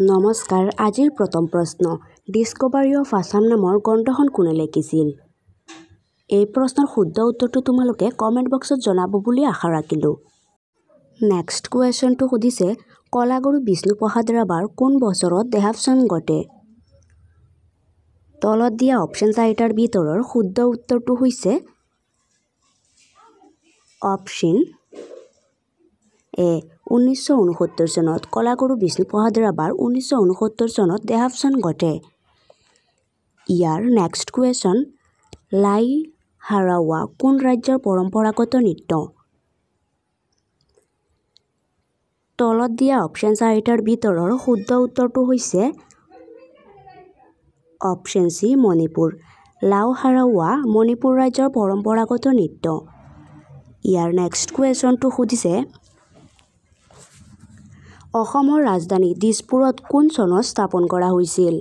নমস্কাৰ। আজিৰ প্ৰথম প্ৰশ্ন, ডিস্কভাৰী অফ আছাম নামৰ গ্ৰন্থখন কোনে লিখিছিল? এই প্ৰশ্নৰ শুদ্ধ উত্তৰটো তোমালোকে কমেণ্ট বক্সত জনাব বুলি আশা ৰাখিলোঁ। নেক্সট কুৱেশ্যনটো সুধিছে, কলাগুৰু বিষ্ণুপ্ৰসাদ ৰাভাৰ কোন বছৰত দেহাৱসান ঘটে? তলত দিয়া অপশ্যন চাৰিটাৰ ভিতৰৰ শুদ্ধ উত্তৰটো হৈছে অপশ্যন এ 1969 চনত। কলাগুৰু বিষ্ণুপ্ৰসাদ ৰাভাৰ 1969 চনত দেহাৱসান ঘটে। ইয়াৰ নেক্সট কুৱেশ্যন, লাই হাৰাৱা কোন ৰাজ্যৰ পৰম্পৰাগত নৃত্য? তলত দিয়া অপশ্যন চাৰিটাৰ ভিতৰৰ শুদ্ধ উত্তৰটো হৈছে অপশ্যন চি মণিপুৰ। লাও হাৰাৱা মণিপুৰ ৰাজ্যৰ পৰম্পৰাগত নৃত্য। ইয়াৰ নেক্সট কুৱেশ্যনটো সুধিছে, অসমৰ ৰাজধানী দিছপুৰত কোন চনত স্থাপন কৰা হৈছিল?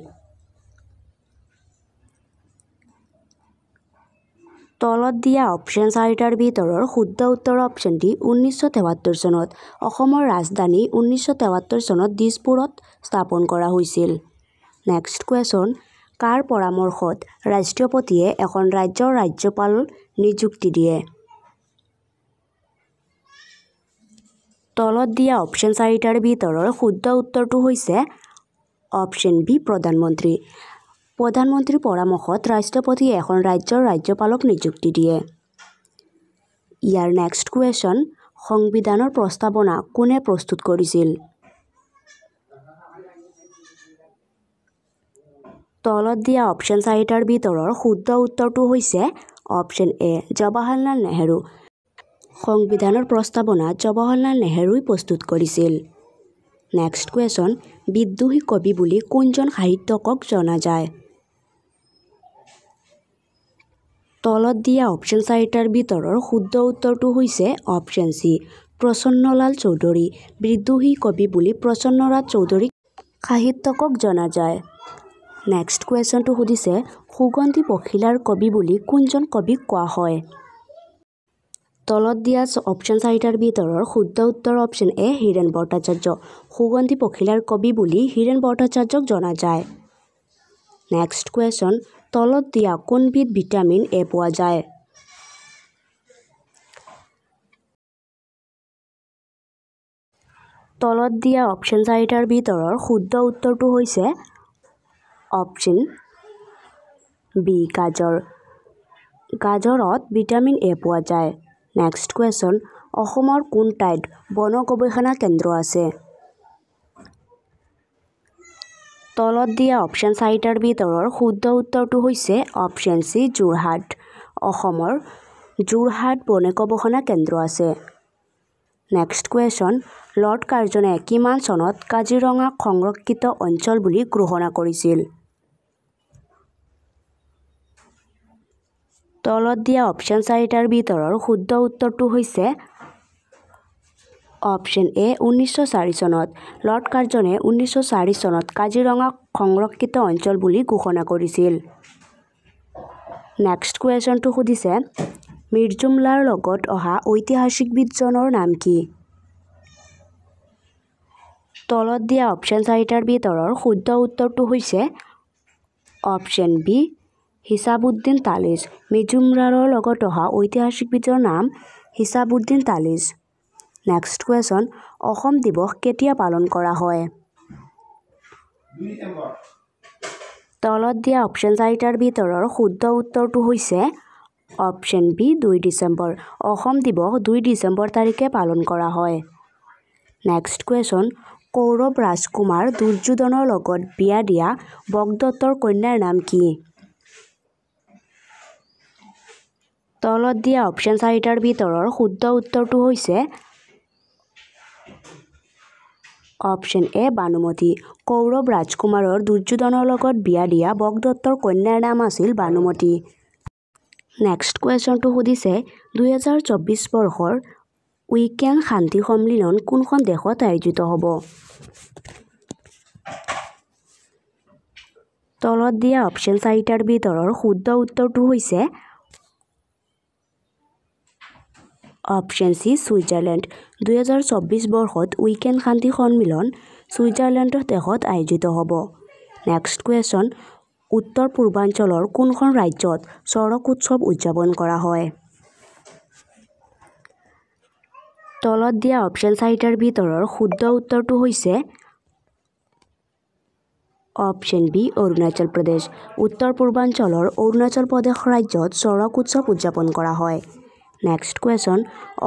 তলত দিয়া অপশ্যন চাৰিটাৰ ভিতৰৰ শুদ্ধ উত্তৰ অপশ্যন ডি 1973 চনত। অসমৰ ৰাজধানী 1973 চনত দিছপুৰত স্থাপন কৰা হৈছিল। নেক্সট কুৱেশ্যন, কাৰ পৰামৰ্শত ৰাষ্ট্ৰপতিয়ে এখন ৰাজ্যৰ ৰাজ্যপাল নিযুক্তি দিয়ে? তলত দিয়া অপশ্যন চাৰিটাৰ ভিতৰৰ শুদ্ধ উত্তৰটো হৈছে অপশ্যন বি প্ৰধানমন্ত্ৰী। প্ৰধানমন্ত্ৰীৰ পৰামৰ্শত ৰাষ্ট্ৰপতিয়ে এখন ৰাজ্যৰ ৰাজ্যপালক নিযুক্তি দিয়ে। ইয়াৰ নেক্সট কুৱেশ্যন, সংবিধানৰ প্ৰস্তাৱনা কোনে প্ৰস্তুত কৰিছিল? তলত দিয়া অপশ্যন চাৰিটাৰ ভিতৰৰ শুদ্ধ উত্তৰটো হৈছে অপশ্যন এ জৱাহৰলাল নেহৰু। সংবিধানৰ প্ৰস্তাৱনা জৱাহৰলাল নেহৰুই প্ৰস্তুত কৰিছিল। নেক্সট কুৱেশ্যন, বিদ্ৰোহী কবি বুলি কোনজন সাহিত্যকক জনা যায়? তলত দিয়া অপশ্যন চাৰিটাৰ ভিতৰৰ শুদ্ধ উত্তৰটো হৈছে অপশ্যন চি প্ৰসন্নলাল চৌধুৰী। বিদ্ৰোহী কবি বুলি প্ৰসন্নলাল চৌধুৰীক সাহিত্যকক জনা যায়। নেক্সট কুৱেশ্যনটো সুধিছে, সুগন্ধি পখিলাৰ কবি বুলি কোনজন কবিক কোৱা হয়? তলত দিয়া অপশ্যন চাৰিটাৰ ভিতৰৰ শুদ্ধ উত্তৰ অপশ্যন এ হীৰেন ভট্টাচাৰ্য। সুগন্ধি পখিলাৰ কবি বুলি হীৰেন ভট্টাচাৰ্যক জনা যায়। নেক্সট কুৱেশ্যন, তলত দিয়া কোনবিধ ভিটামিন এ পোৱা যায়? তলত দিয়া অপশ্যন চাৰিটাৰ ভিতৰৰ শুদ্ধ উত্তৰটো হৈছে অপশ্যন বি গাজৰ। গাজৰত ভিটামিন এ পোৱা যায়। নেক্সট কুৱেশ্যন, অসমৰ কোন ঠাইত বন গৱেষণা কেন্দ্ৰ আছে? তলত দিয়া অপশ্যন চাৰিটাৰ ভিতৰৰ শুদ্ধ উত্তৰটো হৈছে অপশ্যন চি যোৰহাট। অসমৰ যোৰহাট বন গৱেষণা কেন্দ্ৰ আছে। নেক্সট কুৱেশ্যন, লৰ্ড কাৰ্জনে কিমান চনত কাজিৰঙাক সংৰক্ষিত অঞ্চল বুলি ঘোষণা কৰিছিল? তলত দিয়া অপশ্যন চাৰিটাৰ ভিতৰৰ শুদ্ধ উত্তৰটো হৈছে অপশ্যন এ 1904 চনত। লৰ্ড কাৰ্জনে 1904 চনত কাজিৰঙাক সংৰক্ষিত অঞ্চল বুলি ঘোষণা কৰিছিল। নেক্সট কুৱেশ্যনটো সুধিছে, মিৰ্জুমলাৰ লগত অহা ঐতিহাসিকবিদজনৰ নাম কি? তলত দিয়া অপশ্যন চাৰিটাৰ ভিতৰৰ শুদ্ধ উত্তৰটো হৈছে অপশ্যন বি হিচাবুদ্দিন তালিছ। মিৰ্জুমলাৰ লগত অহা ঐতিহাসিকবিদৰ নাম হিচাবুদ্দিন তালিছ। নেক্সট কুৱেশ্যন, অসম দিৱস কেতিয়া পালন কৰা হয়? তলত দিয়া অপশ্যন চাৰিটাৰ ভিতৰৰ শুদ্ধ উত্তৰটো হৈছে অপশ্যন বি 2 ডিচেম্বৰ। অসম দিৱস 2 ডিচেম্বৰ তাৰিখে পালন কৰা হয়। নেক্সট কুৱেশ্যন, কৌৰৱ ৰাজকুমাৰ দুৰ্যোধনৰ লগত বিয়া দিয়া বগদত্তৰ কন্যাৰ নাম কি? তলত দিয়া অপশ্যন চাৰিটাৰ ভিতৰৰ শুদ্ধ উত্তৰটো হৈছে অপশ্যন এ ভানুমতী। কৌৰৱ ৰাজকুমাৰৰ দুৰ্যোধনৰ লগত বিয়া দিয়া বগদত্তৰ কন্যাৰ নাম আছিল ভানুমতী। নেক্সট কুৱেশ্যনটো সুধিছে, 2024 বৰ্ষৰ উইকেণ্ড শান্তি সন্মিলন কোনখন দেশত আয়োজিত হ'ব? তলত দিয়া অপশ্যন চাৰিটাৰ ভিতৰৰ শুদ্ধ উত্তৰটো হৈছে অপশ্যন চি ছুইজাৰলেণ্ড। 2024 বৰ্ষত উইকেণ্ড শান্তি সন্মিলন ছুইজাৰলেণ্ডৰ দেশত আয়োজিত হ'ব। নেক্সট কুৱেশ্যন, উত্তৰ পূৰ্বাঞ্চলৰ কোনখন ৰাজ্যত চড়ক উৎসৱ উদযাপন কৰা হয়? তলত দিয়া অপশ্যন চাৰিটাৰ ভিতৰৰ শুদ্ধ উত্তৰটো হৈছে অপশ্যন বি অৰুণাচল প্ৰদেশ। উত্তৰ পূৰ্বাঞ্চলৰ অৰুণাচল প্ৰদেশ ৰাজ্যত চড়ক উৎসৱ উদযাপন কৰা হয়। নেক্সট কুৱেশ্যন,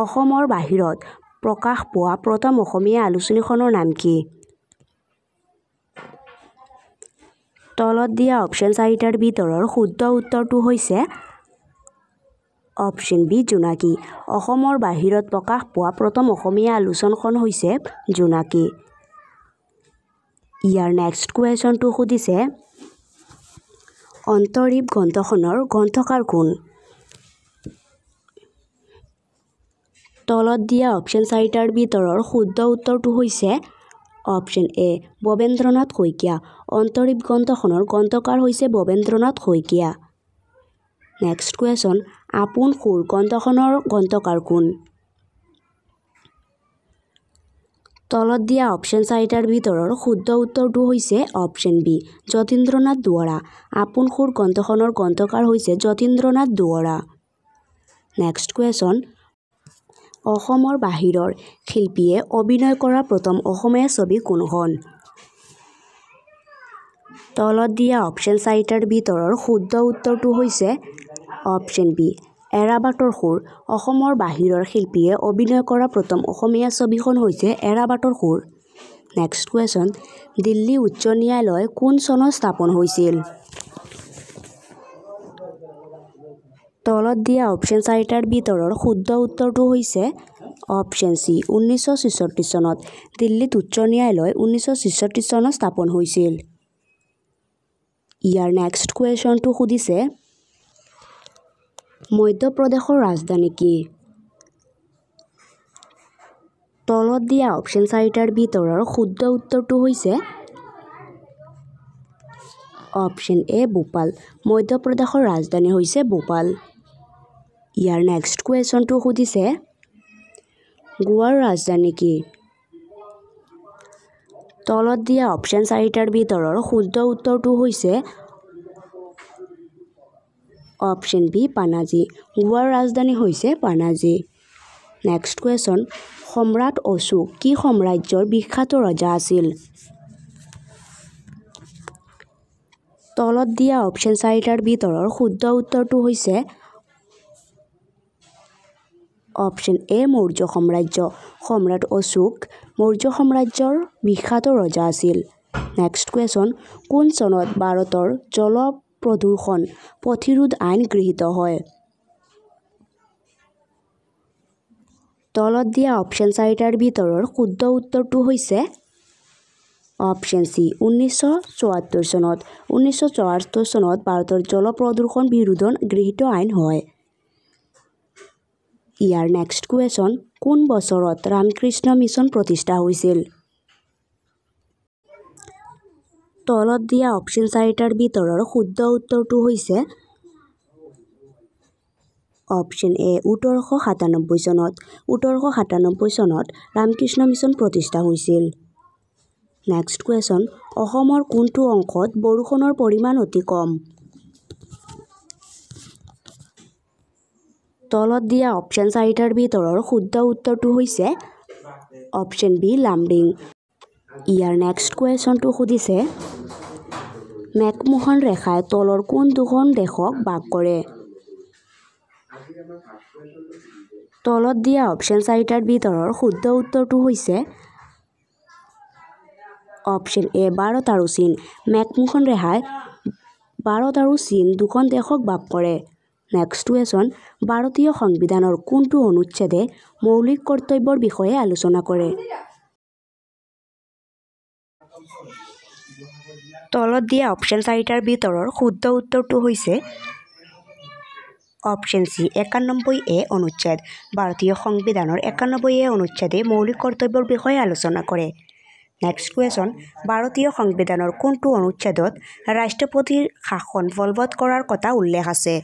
অসমৰ বাহিৰত প্ৰকাশ পোৱা প্ৰথম অসমীয়া আলোচনীখনৰ নাম কি? তলত দিয়া অপশ্যন চাৰিটাৰ ভিতৰৰ শুদ্ধ উত্তৰটো হৈছে অপশ্যন বি জোনাকী। অসমৰ বাহিৰত প্ৰকাশ পোৱা প্ৰথম অসমীয়া আলোচনীখন হৈছে জোনাকী। ইয়াৰ নেক্সট কুৱেশ্যনটো সুধিছে অন্তৰীপ গ্ৰন্থখনৰ গ্ৰন্থকাৰ কোন? তলত দিয়া অপশ্যন চাৰিটাৰ ভিতৰৰ শুদ্ধ উত্তৰটো হৈছে অপশ্যন এ ভৱেন্দ্ৰনাথ শইকীয়া। অন্তৰীপ গ্ৰন্থখনৰ গ্ৰন্থকাৰ হৈছে ভৱেন্দ্ৰনাথ শইকীয়া। নেক্সট কুৱেশ্যন, আপোন সুৰ গ্ৰন্থখনৰ গ্ৰন্থকাৰ কোন? তলত দিয়া অপশ্যন চাৰিটাৰ ভিতৰৰ শুদ্ধ উত্তৰটো হৈছে অপশ্যন বি যতীন্দ্ৰনাথ দুৱৰা। আপোন সুৰ গ্ৰন্থখনৰ গ্ৰন্থকাৰ হৈছে যতীন্দ্ৰনাথ দুৱৰা। নেক্সট কুৱেশ্যন, অসমৰ বাহিৰৰ শিল্পীয়ে অভিনয় কৰা প্ৰথম অসমীয়া ছবি কোনখন? তলত দিয়া অপশ্যন চাৰিটাৰ ভিতৰৰ শুদ্ধ উত্তৰটো হৈছে অপশ্যন বি এৰাবাটৰ সুৰ। অসমৰ বাহিৰৰ শিল্পীয়ে অভিনয় কৰা প্ৰথম অসমীয়া ছবিখন হৈছে এৰাবাটৰ সুৰ। নেক্সট কুৱেশ্যন, দিল্লী উচ্চ ন্যায়ালয় কোন চনত স্থাপন হৈছিল? তলত দিয়া অপশ্যন চাৰিটাৰ ভিতৰৰ শুদ্ধ উত্তৰটো হৈছে অপশ্যন চি 1966 চনত। দিল্লীত উচ্চ ন্যায়ালয় 1966 চনত স্থাপন হৈছিল। ইয়াৰ নেক্সট কুৱেশ্যনটো সুধিছে মধ্যপ্ৰদেশৰ ৰাজধানী কি? তলত দিয়া অপশ্যন চাৰিটাৰ ভিতৰৰ শুদ্ধ উত্তৰটো হৈছে অপশ্যন এ ভোপাল। মধ্যপ্ৰদেশৰ ৰাজধানী হৈছে ভোপাল। ইয়াৰ নেক্সট কুৱেশ্যনটো সুধিছে গোৱাৰ ৰাজধানী কি? তলত দিয়া অপশ্যন চাৰিটাৰ ভিতৰৰ শুদ্ধ উত্তৰটো হৈছে অপশ্যন বি পানাজী। গোৱাৰ ৰাজধানী হৈছে পানাজী। নেক্সট কুৱেশ্যন, সম্ৰাট অশোক কি সাম্ৰাজ্যৰ বিখ্যাত ৰজা আছিল? তলত দিয়া অপশ্যন চাৰিটাৰ ভিতৰৰ শুদ্ধ উত্তৰটো হৈছে অপশ্যন এ মৌৰ্য সাম্ৰাজ্য। সম্ৰাট অশোক মৌৰ্য সাম্ৰাজ্যৰ বিখ্যাত ৰজা আছিল। নেক্সট কুৱেশ্যন, কোন চনত ভাৰতৰ জল প্ৰদূষণ প্ৰতিৰোধ আইন গৃহীত হয়? তলত দিয়া অপশ্যন চাৰিটাৰ ভিতৰৰ শুদ্ধ উত্তৰটো হৈছে অপশ্যন চি 1974 চনত। 1974 চনত ভাৰতৰ জল প্ৰদূষণ বিৰোধ গৃহীত আইন হয়। ইয়াৰ নেক্সট কুৱেশ্যন, কোন বছৰত ৰামকৃষ্ণ মিছন প্ৰতিষ্ঠা হৈছিল? তলত দিয়া অপশ্যন চাৰিটাৰ ভিতৰৰ শুদ্ধ উত্তৰটো হৈছে অপশ্যন এ 1897 চনত। 1897 চনত ৰামকৃষ্ণ মিছন প্ৰতিষ্ঠা হৈছিল। নেক্সট কুৱেশ্যন, অসমৰ কোনটো অংশত বৰষুণৰ পৰিমাণ অতি কম? তলত দিয়া অপশ্যন চাৰিটাৰ ভিতৰৰ শুদ্ধ উত্তৰটো হৈছে অপশ্যন বি লামডিং। ইয়াৰ নেক্সট কুৱেশ্যনটো সুধিছে মেকমোহন ৰেখাই তলৰ কোন দুখন দেশক ভাগ কৰে? তলত দিয়া অপশ্যন চাৰিটাৰ ভিতৰৰ শুদ্ধ উত্তৰটো হৈছে অপশ্যন এ ভাৰত আৰু চীন। মেকমোহন ৰেখাই ভাৰত আৰু চীন দুখন দেশক ভাগ কৰে। নেক্সট কুৱেশ্যন, ভাৰতীয় সংবিধানৰ কোনটো অনুচ্ছেদে মৌলিক কৰ্তব্যৰ বিষয়ে আলোচনা কৰে? তলত দিয়া অপশ্যন চাৰিটাৰ ভিতৰৰ শুদ্ধ উত্তৰটো হৈছে অপশ্যন চি 91A অনুচ্ছেদ। ভাৰতীয় সংবিধানৰ 91A অনুচ্ছেদে মৌলিক কৰ্তব্যৰ বিষয়ে আলোচনা কৰে। নেক্সট কুৱেশ্যন, ভাৰতীয় সংবিধানৰ কোনটো অনুচ্ছেদত ৰাষ্ট্ৰপতিৰ শাসন বলবৎ কৰাৰ কথা উল্লেখ আছে?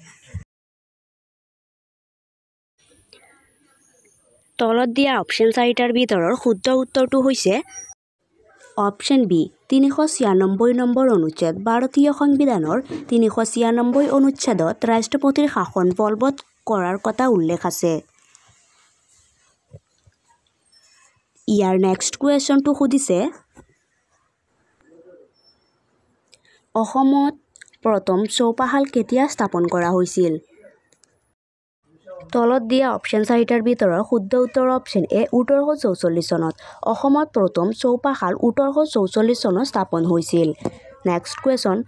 তলত দিয়া অপশ্যন চাৰিটাৰ ভিতৰৰ শুদ্ধ উত্তৰটো হৈছে অপশ্যন বি 396 নম্বৰ অনুচ্ছেদ ভাৰতীয় সংবিধানৰ 396 অনুচ্ছেদত ৰাষ্ট্ৰপতিৰ শাসন বলবৎ কৰাৰ কথা উল্লেখ আছে। ইয়াৰ নেক্সট কুৱেশ্যনটো সুধিছে অসমত প্ৰথম চৌপাশাল কেতিয়া স্থাপন কৰা হৈছিল? তলত দিয়া অপশ্যন চাৰিটাৰ ভিতৰত শুদ্ধ উত্তৰ অপশ্যন এ 1844 চনত। অসমত প্ৰথম চৌপাশাল 1844 চনত স্থাপন হৈছিল। নেক্সট কুৱেশ্যন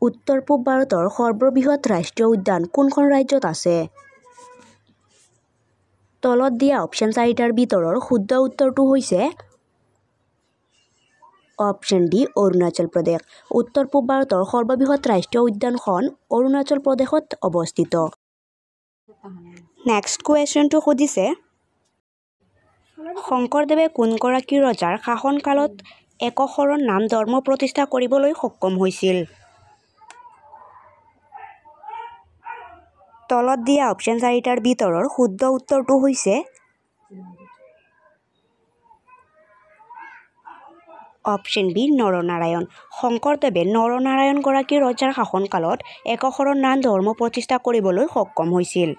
উত্তৰ পূব ভাৰতৰ সৰ্ববৃহৎ ৰাষ্ট্ৰীয় উদ্যান কোনখন ৰাজ্যত আছে? তলত দিয়া অপশ্যন চাৰিটাৰ ভিতৰৰ শুদ্ধ উত্তৰটো হৈছে অপশ্যন ডি অৰুণাচল প্ৰদেশ। উত্তৰ পূব ভাৰতৰ সৰ্ববৃহৎ ৰাষ্ট্ৰীয় উদ্যানখন অৰুণাচল প্ৰদেশত অৱস্থিত। নেক্সট কুৱেশ্যনটো সুধিছে শংকৰদেৱে কোনগৰাকী ৰজাৰ শাসনকালত একশৰণ নাম ধৰ্ম প্ৰতিষ্ঠা কৰিবলৈ সক্ষম হৈছিল? তলত দিয়া অপশ্যন চাৰিটাৰ ভিতৰৰ শুদ্ধ উত্তৰটো হৈছে অপশ্যন বি নৰনাৰায়ণ। শংকৰদেৱে নৰনাৰায়ণ গৰাকী ৰজাৰ শাসনকালত একশৰণ নাম ধৰ্ম প্ৰতিষ্ঠা কৰিবলৈ সক্ষম হৈছিল।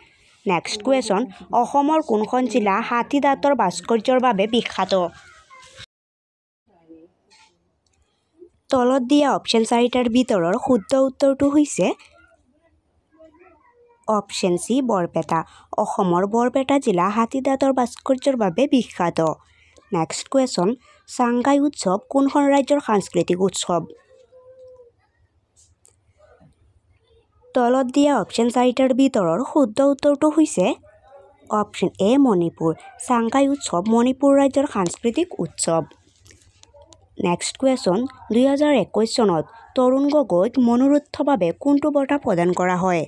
নেক্সট কুৱেশ্যন অসমৰ কোনখন জিলা হাতী দাঁতৰ ভাস্কৰ্যৰ বাবে বিখ্যাত? তলত দিয়া অপশ্যন চাৰিটাৰ ভিতৰৰ শুদ্ধ উত্তৰটো হৈছে অপশ্যন চি বৰপেটা। অসমৰ বৰপেটা জিলা হাতী দাঁতৰ ভাস্কৰ্যৰ বাবে বিখ্যাত। নেক্সট কুৱেশ্যন চাংগাই উৎসৱ কোনখন ৰাজ্যৰ সাংস্কৃতিক উৎসৱ? তলত দিয়া অপশ্যন চাৰিটাৰ ভিতৰৰ শুদ্ধ উত্তৰটো হৈছে অপশ্যন এ মণিপুৰ। চাংগাই উৎসৱ মণিপুৰ ৰাজ্যৰ সাংস্কৃতিক উৎসৱ। নেক্সট কুৱেশ্যন 2021 চনত তৰুণ গগৈক মৰণোত্তৰভাৱে কোনটো বঁটা প্ৰদান কৰা হয়?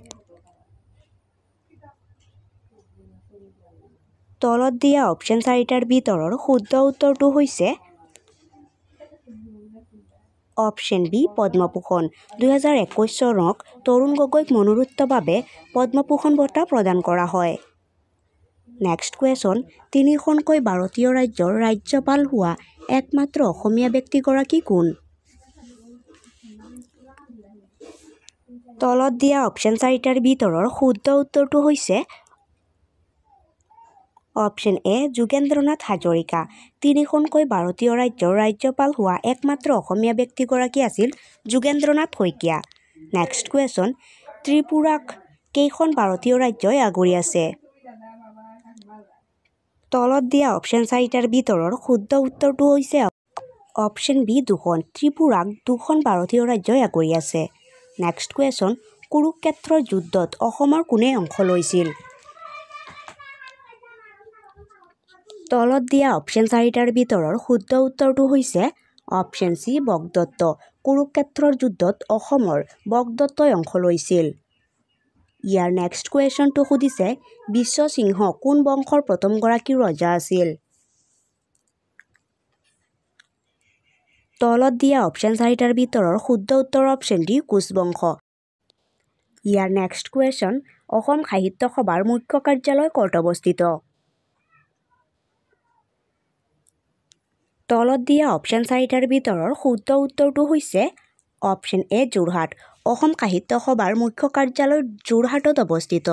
তলত দিয়া অপশ্যন চাৰিটাৰ ভিতৰৰ শুদ্ধ উত্তৰটো হৈছে অপশ্যন বি পদ্মভূষণ। 2021 চনত তৰুণ গগৈক মৰণোত্তৰভাৱে পদ্মভূষণ বঁটা প্ৰদান কৰা হয়। নেক্সট কুৱেশ্যন তিনিখনকৈ ভাৰতীয় ৰাজ্যৰ ৰাজ্যপাল হোৱা একমাত্ৰ অসমীয়া ব্যক্তিগৰাকী কোন? তলত দিয়া অপশ্যন চাৰিটাৰ ভিতৰৰ শুদ্ধ উত্তৰটো হৈছে অপশ্যন এ যোগেন্দ্ৰনাথ হাজৰিকা। তিনিখনকৈ ভাৰতীয় ৰাজ্যৰ ৰাজ্যপাল হোৱা একমাত্ৰ অসমীয়া ব্যক্তিগৰাকী আছিল যোগেন্দ্ৰনাথ শইকীয়া। নেক্সট কুৱেশ্যন ত্ৰিপুৰাক কেইখন ভাৰতীয় ৰাজ্যই আগুৰি আছে? তলত দিয়া অপশ্যন চাৰিটাৰ ভিতৰৰ শুদ্ধ উত্তৰটো হৈছে অপশ্যন বি দুখন। ত্ৰিপুৰাক দুখন ভাৰতীয় ৰাজ্যই আগুৰি আছে। নেক্সট কুৱেশ্যন কুৰুক্ষেত্ৰৰ যুদ্ধত অসমৰ কোনে অংশ লৈছিল? তলত দিয়া অপশ্যন চাৰিটাৰ ভিতৰৰ শুদ্ধ উত্তৰটো হৈছে অপশ্যন চি বগদত্ত। কুৰুক্ষেত্ৰৰ যুদ্ধত অসমৰ বগদত্তই অংশ লৈছিল। ইয়াৰ নেক্সট কুৱেশ্যনটো সুধিছে বিশ্বসিংহ কোন বংশৰ প্ৰথমগৰাকী ৰজা আছিল? তলত দিয়া অপশ্যন চাৰিটাৰ ভিতৰৰ শুদ্ধ উত্তৰ অপশ্যন ডি কোচ বংশ। ইয়াৰ নেক্সট কুৱেশ্যন অসম সাহিত্য সভাৰ মুখ্য কাৰ্যালয় ক'ত অৱস্থিত? তলত দিয়া অপশ্যন চাৰিটাৰ ভিতৰৰ শুদ্ধ উত্তৰটো হৈছে অপশ্যন এ যোৰহাট। অসম সাহিত্য সভাৰ মুখ্য কাৰ্যালয় যোৰহাটত অৱস্থিত।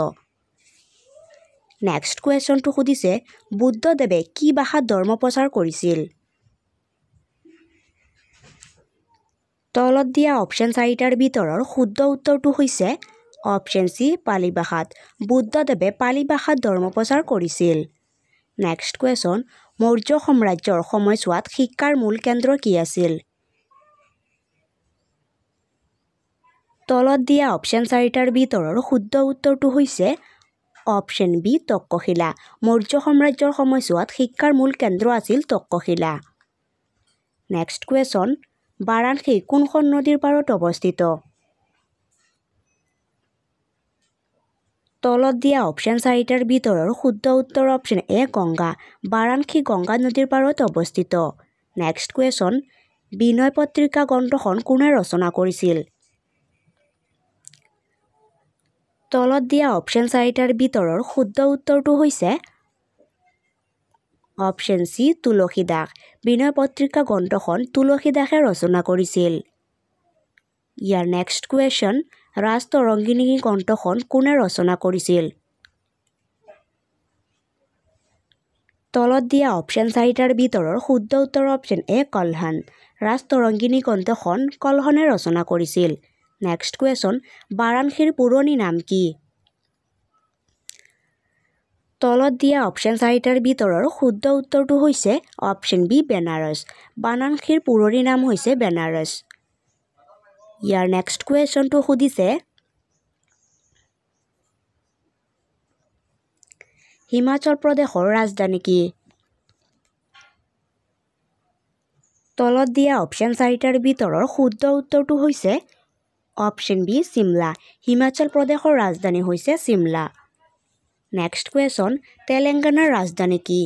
নেক্সট কুৱেশ্যনটো সুধিছে বুদ্ধদেৱে কি ভাষাত ধৰ্ম প্ৰচাৰ কৰিছিল? তলত দিয়া অপশ্যন চাৰিটাৰ ভিতৰৰ শুদ্ধ উত্তৰটো হৈছে অপশ্যন চি পালি ভাষাত। বুদ্ধদেৱে পালি ভাষাত ধৰ্ম প্ৰচাৰ কৰিছিল। নেক্সট কুৱেশ্যন মৌৰ্য সাম্ৰাজ্যৰ সময়ছোৱাত শিক্ষাৰ মূল কেন্দ্ৰ কি আছিল? তলত দিয়া অপশ্যন চাৰিটাৰ ভিতৰৰ শুদ্ধ উত্তৰটো হৈছে অপশ্যন বি তক্ষশিলা। মৌৰ্য সাম্ৰাজ্যৰ সময়ছোৱাত শিক্ষাৰ মূল কেন্দ্ৰ আছিল তক্ষশিলা। নেক্সট কুৱেশ্যন বাৰাণসী কোনখন নদীৰ পাৰত অৱস্থিত? তলত দিয়া অপশ্যন চাৰিটাৰ ভিতৰৰ শুদ্ধ উত্তৰ অপশ্যন এ গংগা। বাৰাণসী গংগা নদীৰ পাৰত অৱস্থিত। নেক্সট কুৱেশ্যন বিনয় পত্ৰিকা গ্ৰন্থখন কোনে ৰচনা কৰিছিল? তলত দিয়া অপশ্যন চাৰিটাৰ ভিতৰৰ শুদ্ধ উত্তৰটো হৈছে অপশ্যন চি তুলসী দাস বিনয় পত্ৰিকা গ্ৰন্থখন তুলসী দাসে ৰচনা কৰিছিল ইয়াৰ নেক্সট কুৱেশ্যন ৰাজ তৰংগিনী গ্ৰন্থখন কোনে ৰচনা কৰিছিল তলত দিয়া অপশ্যন চাৰিটাৰ ভিতৰৰ শুদ্ধ উত্তৰ অপশ্যন এ কলহন ৰাজ তৰংগিনী গ্ৰন্থখন কলহনে ৰচনা কৰিছিল নেক্সট কুৱেশ্যন বাৰাণসীৰ পুৰণি নাম কি তলত দিয়া অপশ্যন চাৰিটাৰ ভিতৰৰ শুদ্ধ উত্তৰটো হৈছে অপশ্যন বি বেনাৰস বাৰাণসীৰ পুৰণি নাম হৈছে বেনাৰস ইয়াৰ নেক্সট কুৱেশ্যনটো সুধিছে হিমাচল প্ৰদেশৰ ৰাজধানী কি তলত দিয়া অপশ্যন চাৰিটাৰ ভিতৰৰ শুদ্ধ উত্তৰটো হৈছে অপশ্যন বি চিমলা হিমাচল প্ৰদেশৰ ৰাজধানী হৈছে চিমলা নেক্সট কুৱেশ্যন তেলেংগানাৰ ৰাজধানী কি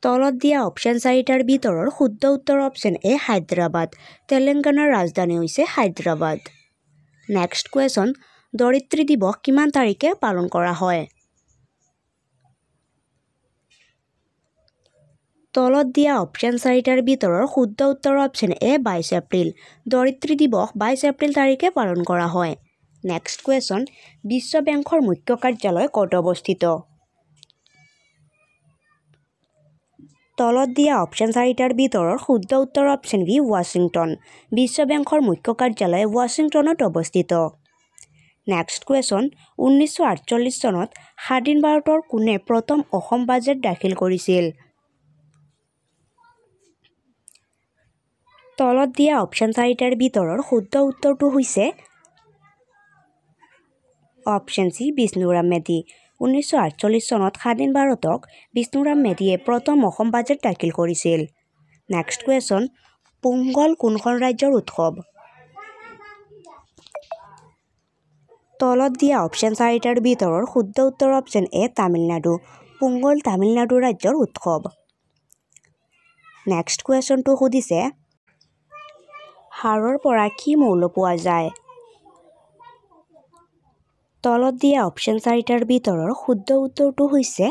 তলত দিয়া অপশ্যন চাৰিটাৰ ভিতৰৰ শুদ্ধ উত্তৰ অপশ্যন এ হায়দৰাবাদ তেলেংগানাৰ ৰাজধানী হৈছে হায়দৰাবাদ নেক্সট কুৱেশ্যন ধৰিত্ৰী দিৱস কিমান তাৰিখে পালন কৰা হয় তলত দিয়া অপশ্যন চাৰিটাৰ ভিতৰৰ শুদ্ধ উত্তৰ অপশ্যন এ 22 এপ্ৰিল ধৰিত্ৰী দিৱস 22 এপ্ৰিল তাৰিখে পালন কৰা হয় নেক্সট কুৱেশ্যন বিশ্ব বেংকৰ মুখ্য কাৰ্যালয় ক'ত অৱস্থিত তলত দিয়া অপশ্যন চাৰিটাৰ ভিতৰৰ শুদ্ধ উত্তৰ অপশ্যন বি ৱাশ্বিংটন বিশ্ব বেংকৰ মুখ্য কাৰ্যালয় ৱাশ্বিংটনত অৱস্থিত নেক্সট কুৱেশ্যন 1948 চনত স্বাধীন ভাৰতৰ কোনে প্ৰথম অসম বাজেট দাখিল কৰিছিল তলত দিয়া অপশ্যন চাৰিটাৰ ভিতৰৰ শুদ্ধ উত্তৰটো হৈছে অপশ্যন চি বিষ্ণুৰাম মেধি 1948 চনত স্বাধীন ভাৰতক বিষ্ণুৰাম মেধিয়ে প্ৰথম অসম বাজেট দাখিল কৰিছিল নেক্সট কুৱেশ্যন পোংগল কোনখন ৰাজ্যৰ উৎসৱ তলত দিয়া অপশ্যন চাৰিটাৰ ভিতৰৰ শুদ্ধ উত্তৰ অপশ্যন এ তামিলনাডু পোংগল তামিলনাডু ৰাজ্যৰ উৎসৱ নেক্সট কুৱেশ্যনটো সুধিছে হাড়ৰ পৰা কি মৌল পোৱা যায় তলত দিয়া অপশ্যন চাৰিটাৰ ভিতৰৰ শুদ্ধ উত্তৰটো হৈছে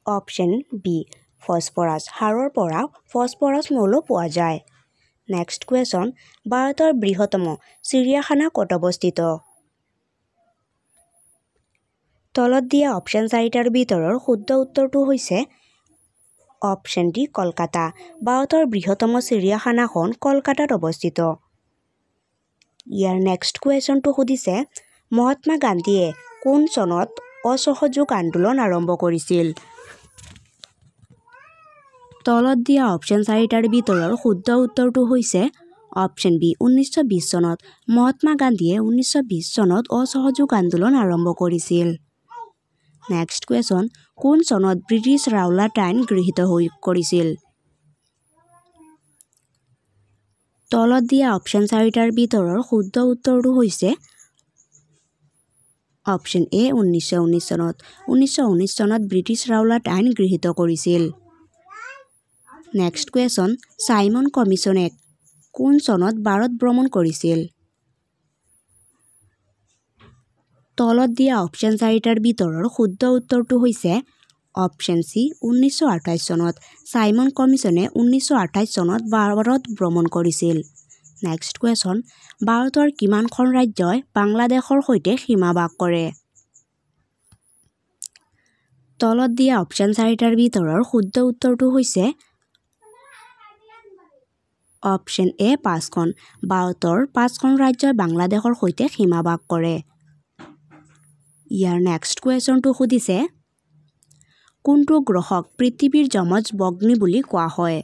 অপশ্যন বি ফছফৰাছ হাড়ৰ পৰা ফছফৰাছ মৌল পোৱা যায় নেক্সট কুৱেশ্যন ভাৰতৰ বৃহত্তম চিৰিয়াখানা ক'ত অৱস্থিত তলত দিয়া অপশ্যন চাৰিটাৰ ভিতৰৰ শুদ্ধ উত্তৰটো হৈছে অপশ্যন ডি কলকাতা ভাৰতৰ বৃহত্তম চিৰিয়াখানাখন কলকাতাত অৱস্থিত ইয়াৰ নেক্সট কুৱেশ্যনটো সুধিছে মহাত্মা গান্ধীয়ে কোন চনত অসহযোগ আন্দোলন আৰম্ভ কৰিছিল তলত দিয়া অপশ্যন চাৰিটাৰ ভিতৰৰ শুদ্ধ উত্তৰটো হৈছে অপশ্যন বি 1920 চনত মহাত্মা গান্ধীয়ে 1920 চনত অসহযোগ আন্দোলন আৰম্ভ কৰিছিল নেক্সট কুৱেশ্যন কোন চনত ব্ৰিটিছ ৰাওলাট আইন গৃহীত কৰিছিল তলত দিয়া অপশ্যন চাৰিটাৰ ভিতৰৰ শুদ্ধ উত্তৰটো হৈছে অপশ্যন এ 1919 চনত 1919 চনত ব্ৰিটিছ ৰাওলাট আইন গৃহীত কৰিছিল নেক্সট কুৱেশ্যন চাইমন কমিছনে কোন চনত ভাৰত ভ্ৰমণ কৰিছিল তলত দিয়া অপশ্যন চাৰিটাৰ ভিতৰৰ শুদ্ধ উত্তৰটো হৈছে অপশ্যন চি 1928 চনত চাইমন কমিছনে 1928 চনত ভাৰত ভ্ৰমণ কৰিছিল নেক্সট কুৱেশ্যন ভাৰতৰ কিমানখন ৰাজ্যই বাংলাদেশৰ সৈতে সীমা ভাগ কৰে তলত দিয়া অপশ্যন চাৰিটাৰ ভিতৰৰ শুদ্ধ উত্তৰটো হৈছে অপশ্যন এ 5খন ভাৰতৰ 5খন ৰাজ্যই বাংলাদেশৰ সৈতে সীমা ভাগ কৰে ইয়াৰ নেক্সট কুৱেশ্যনটো সুধিছে কোনটো গ্ৰহক পৃথিৱীৰ যমজ ভগ্নী বুলি কোৱা হয়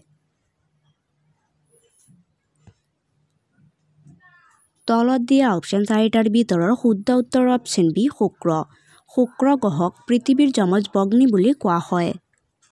তলত দিয়া অপশ্যন চাৰিটাৰ ভিতৰৰ শুদ্ধ উত্তৰ অপশ্যন বি শুক্ৰ গ্ৰহক পৃথিৱীৰ যমজ ভগ্নী বুলি কোৱা হয়